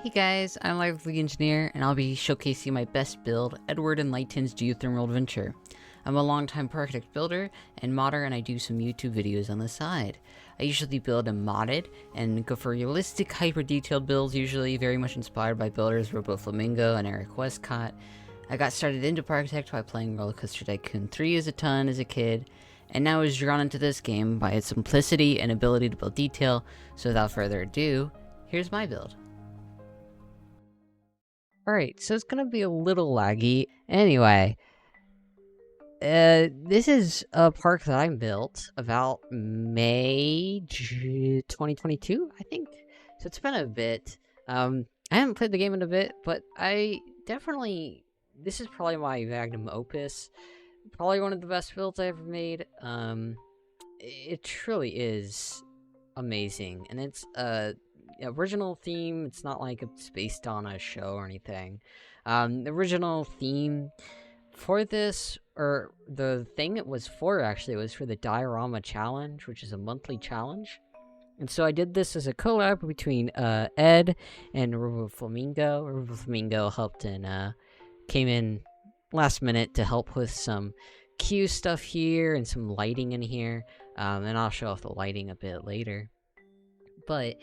Hey guys, I'm Lively Engineer, and I'll be showcasing my best build, Edward and Lighton's Geothermal Adventure. I'm a longtime Parkitect builder and modder, and I do some YouTube videos on the side. I usually build a modded and go for realistic, hyper-detailed builds, usually very much inspired by builders Roboflamingo and Eric Westcott. I got started into Parkitect by playing Roller Coaster Tycoon 3 as a kid, and now was drawn into this game by its simplicity and ability to build detail. So without further ado, here's my build. Alright, so it's gonna be a little laggy. Anyway, this is a park that I built about May 2022, I think. So it's been a bit. I haven't played the game in a bit, but this is probably my magnum opus. Probably one of the best builds I ever made. It truly is amazing, and it's original theme. It's not like it's based on a show or anything. The original theme for this, or the thing it was for actually, was for the Diorama Challenge, which is a monthly challenge. And so I did this as a collab between Edd and Roboflamingo. Roboflamingo helped and came in last minute to help with some queue stuff here and some lighting in here. And I'll show off the lighting a bit later. But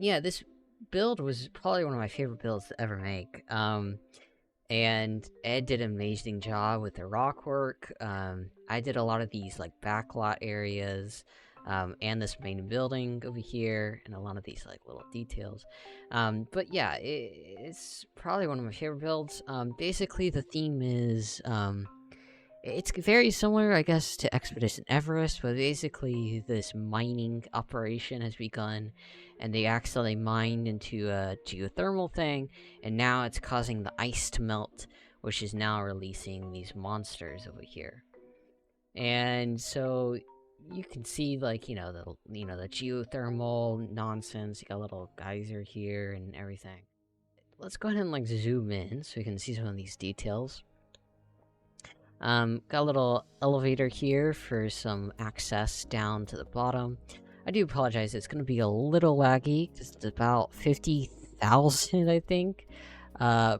yeah, this build was probably one of my favorite builds to ever make. And Edd did an amazing job with the rock work. I did a lot of these like backlot areas, and this main building over here, and a lot of these like little details. But yeah, it's probably one of my favorite builds. Basically the theme is, it's very similar, I guess, to Expedition Everest, but basically this mining operation has begun, and they accidentally mined into a geothermal thing, and now it's causing the ice to melt, which is now releasing these monsters over here. And so you can see, like, the geothermal nonsense. You got a little geyser here and everything. Let's go ahead and like zoom in so we can see some of these details. Got a little elevator here for some access down to the bottom. I do apologize, it's gonna be a little laggy, just about 50,000, I think,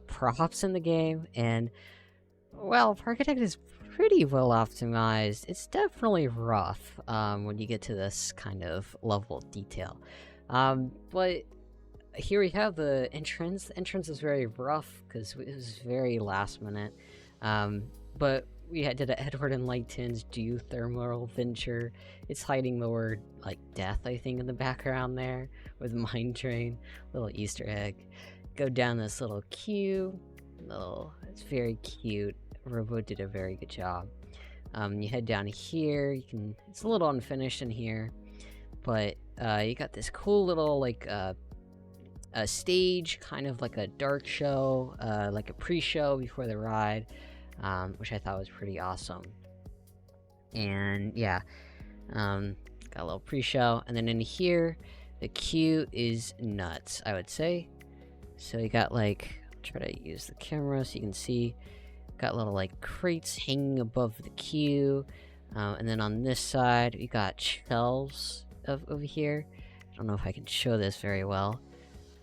props in the game, and, well, Parkitect is pretty well optimized. It's definitely rough, when you get to this kind of level of detail. But here we have the entrance. The entrance is very rough, because it was very last minute. But we did an Edward and Lighton's Geothermal Adventure. It's hiding the word, like, death, I think, in the background there, with Mine Train. Little Easter egg. Go down this little queue. It's very cute. Robo did a very good job. You head down here. It's a little unfinished in here, but you got this cool little, like, a stage, kind of like a dark show, like a pre-show before the ride. Which I thought was pretty awesome. And yeah, got a little pre-show, and then in here, the queue is nuts, I would say. So you got like, I'll try to use the camera so you can see, got little like crates hanging above the queue, and then on this side, we got shelves over here. I don't know if I can show this very well.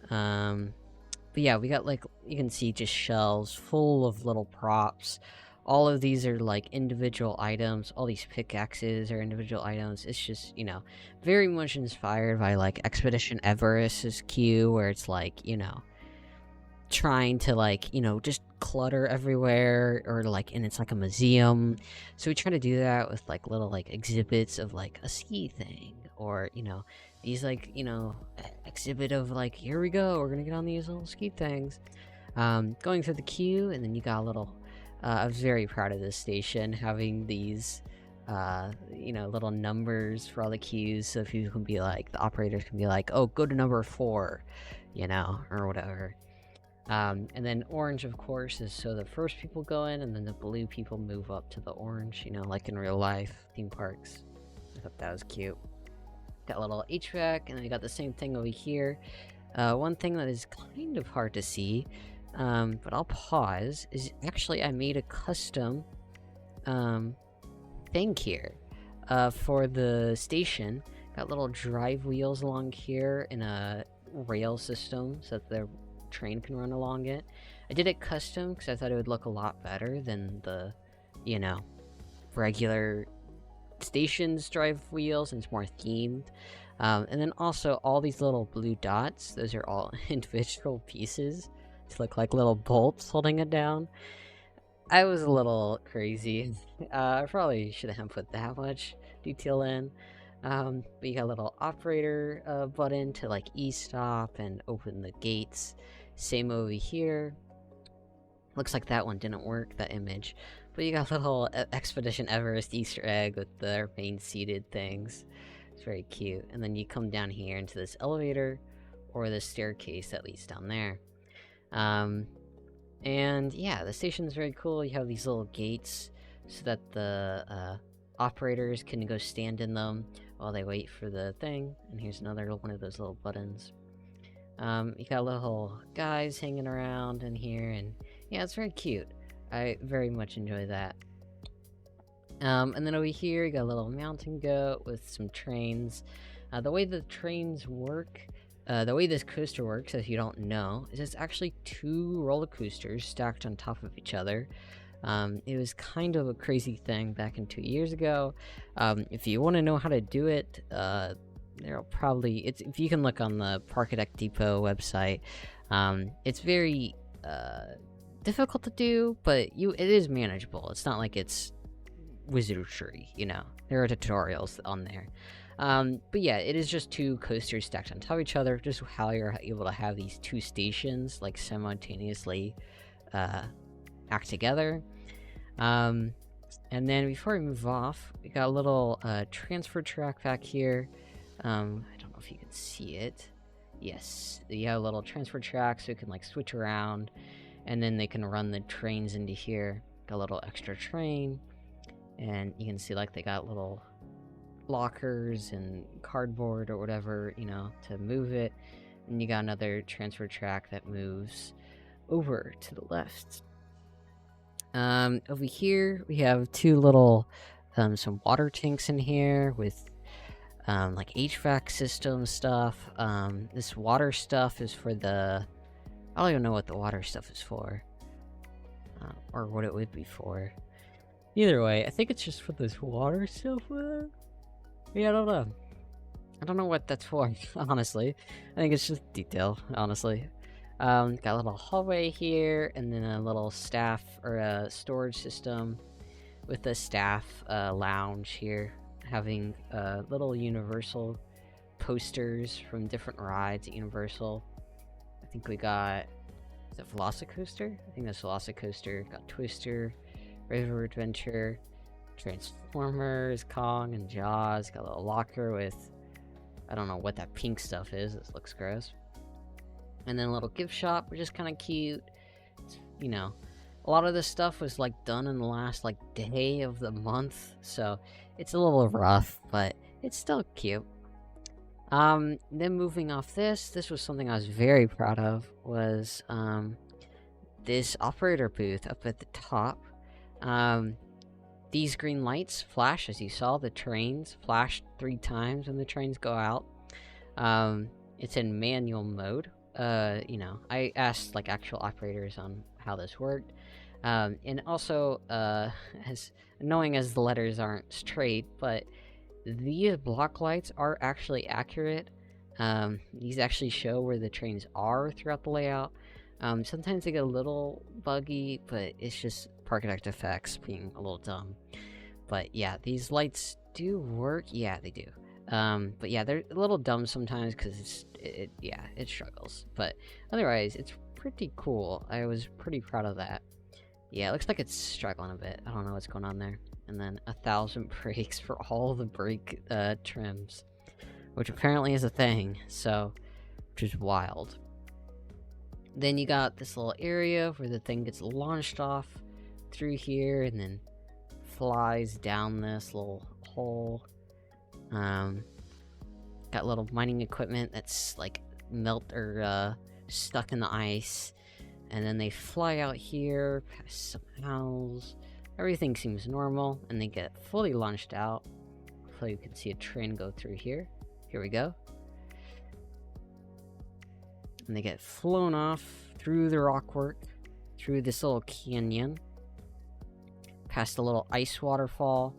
But yeah, we got, like, you can see just shelves full of little props. All of these are, like, individual items. All these pickaxes are individual items. It's just, very much inspired by, like, Expedition Everest's queue, where it's, like, trying to, like, just clutter everywhere, or, like, and it's, like, a museum. So we try to do that with, like, little, like, exhibits of, like, a ski thing, or, these, like, exhibit of, like, here we go, we're gonna get on these little ski things. Going through the queue, and then you got a little, I was very proud of this station, having these, little numbers for all the queues, so people can be like, the operators can be like, oh, go to number 4, or whatever. And then orange, of course, is so the first people go in, and then the blue people move up to the orange, like in real life theme parks. I thought that was cute. Got a little HVAC, and then you got the same thing over here. One thing that is kind of hard to see, but I'll pause, is actually I made a custom thing here for the station. Got little drive wheels along here, and rail system so that the train can run along it. I did it custom because I thought it would look a lot better than the, you know, regular stations drive wheels, and it's more themed. And then also all these little blue dots, those are all individual pieces to look like little bolts holding it down. I was a little crazy. I probably shouldn't have put that much detail in. But you got a little operator button to like e-stop and open the gates. Same over here. Looks like that one didn't work, that image. But you got a little Expedition Everest Easter egg with their main seated things. It's very cute. And then you come down here into this elevator, or the staircase that leads down there. And yeah, the station's very cool. You have these little gates so that the operators can go stand in them while they wait for the thing. And here's another one of those little buttons. You got little guys hanging around in here, and yeah, it's very cute. I very much enjoy that. And then over here, you got a little mountain goat with some trains. The way the trains work, the way this coaster works, if you don't know, is it's actually 2 roller coasters stacked on top of each other. It was kind of a crazy thing back in 2 years ago. If you want to know how to do it, there'll probably, if you can look on the Parkitect Depot website. It's very difficult to do, but it is manageable. It's not like it's wizardry, you know. There are tutorials on there. But yeah, it is just 2 coasters stacked on top of each other, just how you're able to have these 2 stations like simultaneously act together. And then before we move off, we got a little transfer track back here. I don't know if you can see it. Yes, you have a little transfer track so you can like switch around, and then they can run the trains into here. Got a little extra train, and you can see like they got little lockers and cardboard or whatever, you know, to move it. And you got another transfer track that moves over to the left. Over here we have 2 little some water tanks in here with like HVAC system stuff. This water stuff is for the, I don't even know what the water stuff is for, or what it would be for. Either way, I think it's just for this water stuff. Yeah, I don't know. I don't know what that's for, honestly. I think it's just detail, honestly. Got a little hallway here, and then a little staff, or a storage system with a staff lounge here, having little Universal posters from different rides at Universal. I think we got, is it Velocicoaster? I think that's Velocicoaster. Got Twister, River Adventure, Transformers, Kong, and Jaws. Got a little locker with, I don't know what that pink stuff is. This looks gross. And then a little gift shop, which is kind of cute. It's, you know, a lot of this stuff was like done in the last like day of the month, so it's a little rough, but it's still cute. Then moving off this was something I was very proud of, was this operator booth up at the top. These green lights flash, as you saw. The trains flash 3 times when the trains go out. It's in manual mode. You know, I asked like actual operators on how this worked. And also, as annoying as the letters aren't straight, but these block lights are actually accurate. These actually show where the trains are throughout the layout. Sometimes they get a little buggy, but it's just Parkitect effects being a little dumb. But yeah, these lights do work. Yeah, they do. But yeah, they're a little dumb sometimes because it struggles. But otherwise, it's pretty cool. I was pretty proud of that. Yeah, it looks like it's struggling a bit. I don't know what's going on there. And then 1,000 brakes for all the brake trims, which apparently is a thing, so, which is wild. Then you got this little area where the thing gets launched off through here and then flies down this little hole. Got little mining equipment that's like stuck in the ice. And then they fly out here, past some houses. Everything seems normal, and they get fully launched out. Hopefully you can see a train go through here. Here we go. and they get flown off through the rockwork, through this little canyon, past a little ice waterfall.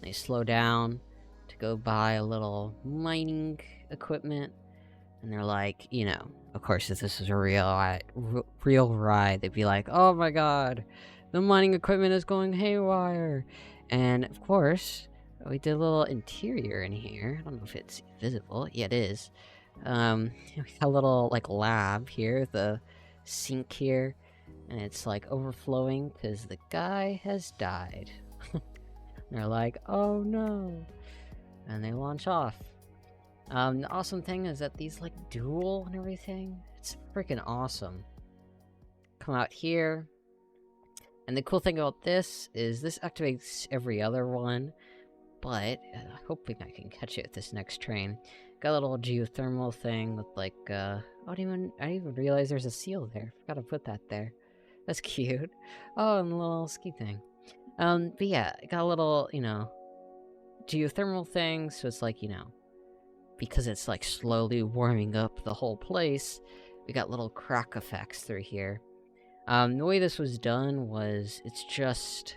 They slow down to go buy a little mining equipment, and they're like, you know, of course, if this was a real ride, they'd be like, oh my god, the mining equipment is going haywire. And of course, we did a little interior in here. I don't know if it's visible. Yeah, it is. We got a little, like, lab here, the sink here, and it's, like, overflowing because the guy has died. They're like, oh no, and they launch off. The awesome thing is that these, like, duel and everything, it's freaking awesome. Come out here, and the cool thing about this is this activates every other one, but hoping I can catch it with this next train. Got a little geothermal thing with, like, I didn't even realize there's a seal there. Forgot to put that there. That's cute. Oh, and a little ski thing. But yeah, got a little, you know, geothermal thing, so it's like, you know, because it's like slowly warming up the whole place, we got little crack effects through here. The way this was done was, it's just,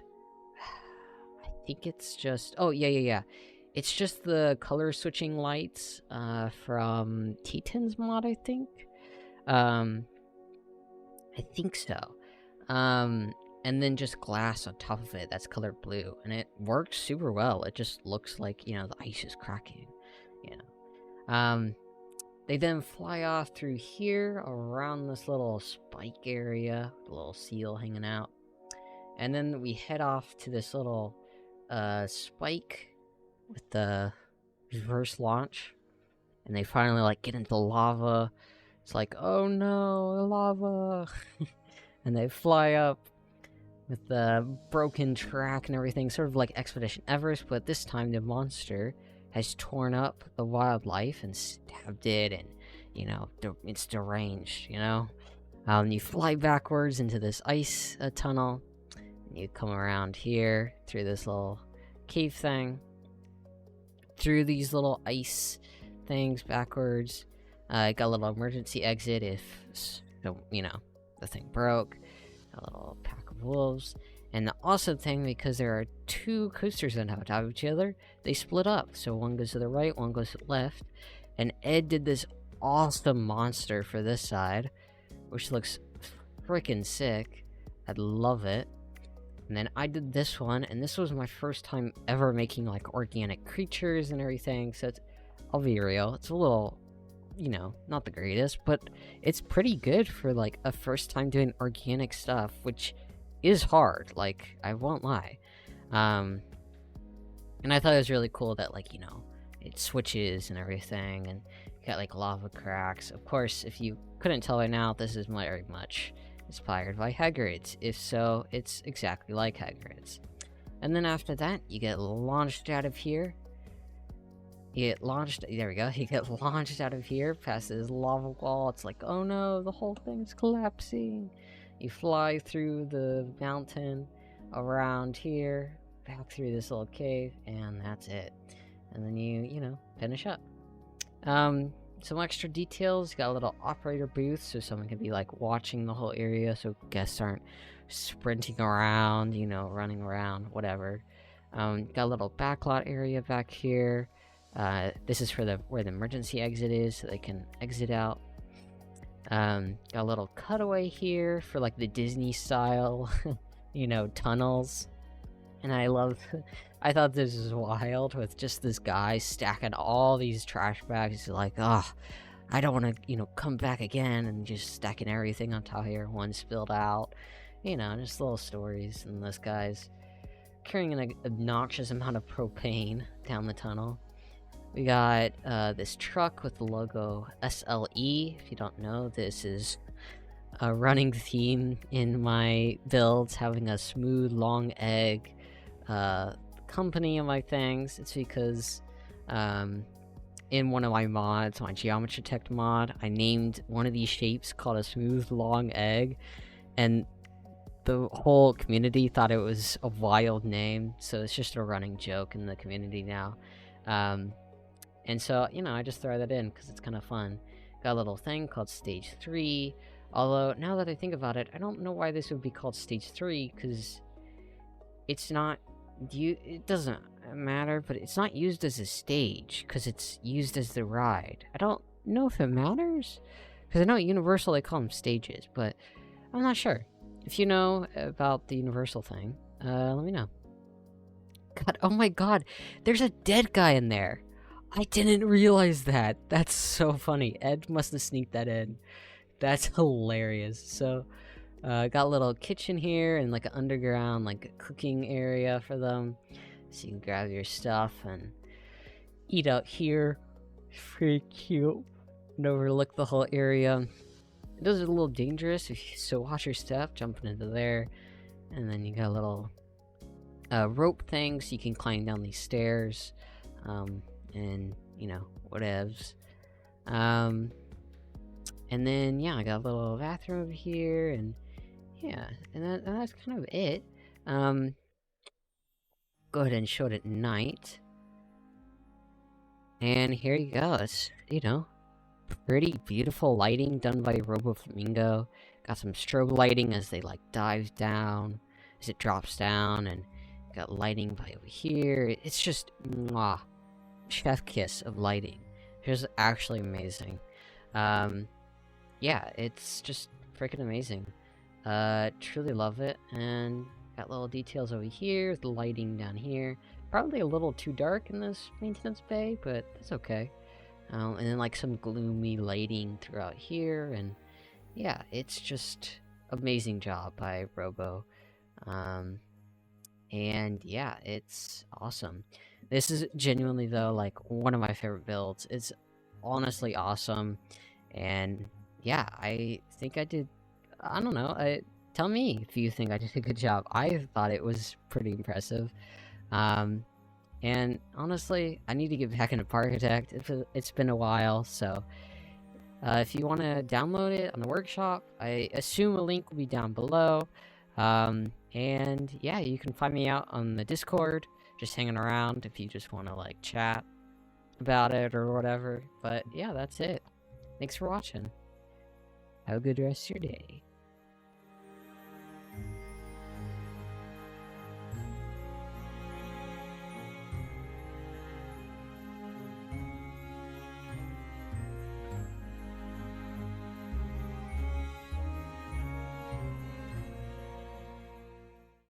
I think it's just, oh yeah, it's just the color switching lights, from T10's mod, I think. I think so. And then just glass on top of it that's colored blue, and it works super well. It just looks like, you know, the ice is cracking, you know. They then fly off through here around this little spike area, a little seal hanging out, and then we head off to this little spike with the reverse launch, and they finally, like, get into the lava. It's like, oh no, the lava. And they fly up with the broken track and everything, sort of like Expedition Everest, but this time the monster has torn up the wildlife and stabbed it, and, you know, it's deranged, you know? You fly backwards into this ice tunnel, and you come around here, through this little cave thing, through these little ice things backwards. Got a little emergency exit if, you know, the thing broke. A little pack of wolves. And the awesome thing, because there are two coasters on top of each other, they split up. So one goes to the right, one goes to the left. And Ed did this awesome monster for this side, which looks freaking sick. I love it. And then I did this one, and this was my first time ever making, like, organic creatures and everything. So I'll be real, it's a little, you know, not the greatest, but it's pretty good for, like, a first time doing organic stuff, which is hard, like, I won't lie. And I thought it was really cool that, like, you know, it switches and everything, and you got, like, lava cracks. Of course, if you couldn't tell by now, this is very much inspired by Hagrid's. If so, it's exactly like Hagrid's. And then after that, you get launched out of here. There we go, you get launched out of here, past this lava wall. It's like, oh no, the whole thing's collapsing. You fly through the mountain, around here, back through this little cave, and that's it. And then you know, finish up. Some extra details, you got a little operator booth, so someone can be, like, watching the whole area, so guests aren't sprinting around, you know, running around, whatever. Got a little backlot area back here. This is for where the emergency exit is, so they can exit out. Got a little cutaway here for, like, the Disney style, you know, tunnels. And I thought this was wild, with just this guy stacking all these trash bags. He's like, oh, I don't want to, you know, come back again, and just stacking everything on top here. One spilled out, you know, just little stories. And this guy's carrying an obnoxious amount of propane down the tunnel. We got this truck with the logo SLE. If you don't know, this is a running theme in my builds, having a smooth, long egg company of my things. It's because in one of my mods, my Geometry mod, I named one of these shapes called a smooth, long egg, and the whole community thought it was a wild name, so it's just a running joke in the community now. And so, you know, I just throw that in because it's kind of fun. Got a little thing called Stage 3. Although, now that I think about it, I don't know why this would be called Stage 3, because it's not... It doesn't matter, but it's not used as a stage, because it's used as the ride. I don't know if it matters, because I know at Universal they call them stages, but I'm not sure. If you know about the Universal thing, let me know. God, oh my god, there's a dead guy in there! I didn't realize that! That's so funny. Ed must have sneaked that in. That's hilarious. So, got a little kitchen here and like an underground like cooking area for them. So you can grab your stuff and eat out here. It's pretty cute. And overlook the whole area. Those are a little dangerous, so watch your step, jumping into there. And then you got a little rope thing so you can climb down these stairs. And, you know, whatevs. And then, yeah, I got a little bathroom over here, and yeah, and that's kind of it. Go ahead and show it at night. And here you go. It's, you know, pretty beautiful lighting done by Roboflamingo. Got some strobe lighting as they, like, dive down, as it drops down, and got lighting by over here. It's just, mwah, chef kiss of lighting. It's actually amazing. Yeah, it's just freaking amazing. Truly love it, and got little details over here, the lighting down here. Probably a little too dark in this maintenance bay, but that's okay. And then like some gloomy lighting throughout here, and yeah, it's just amazing job by Robo. And yeah, it's awesome. This is genuinely though like one of my favorite builds. It's honestly awesome, and yeah, I think I did. I don't know. Tell me if you think I did a good job. I thought it was pretty impressive. And honestly, I need to get back into Parkitect. It's been a while, so if you want to download it on the workshop, I assume a link will be down below. And yeah, you can find me out on the Discord, just hanging around if you just want to like chat about it or whatever. But yeah, that's it. Thanks for watching. Have a good rest of your day.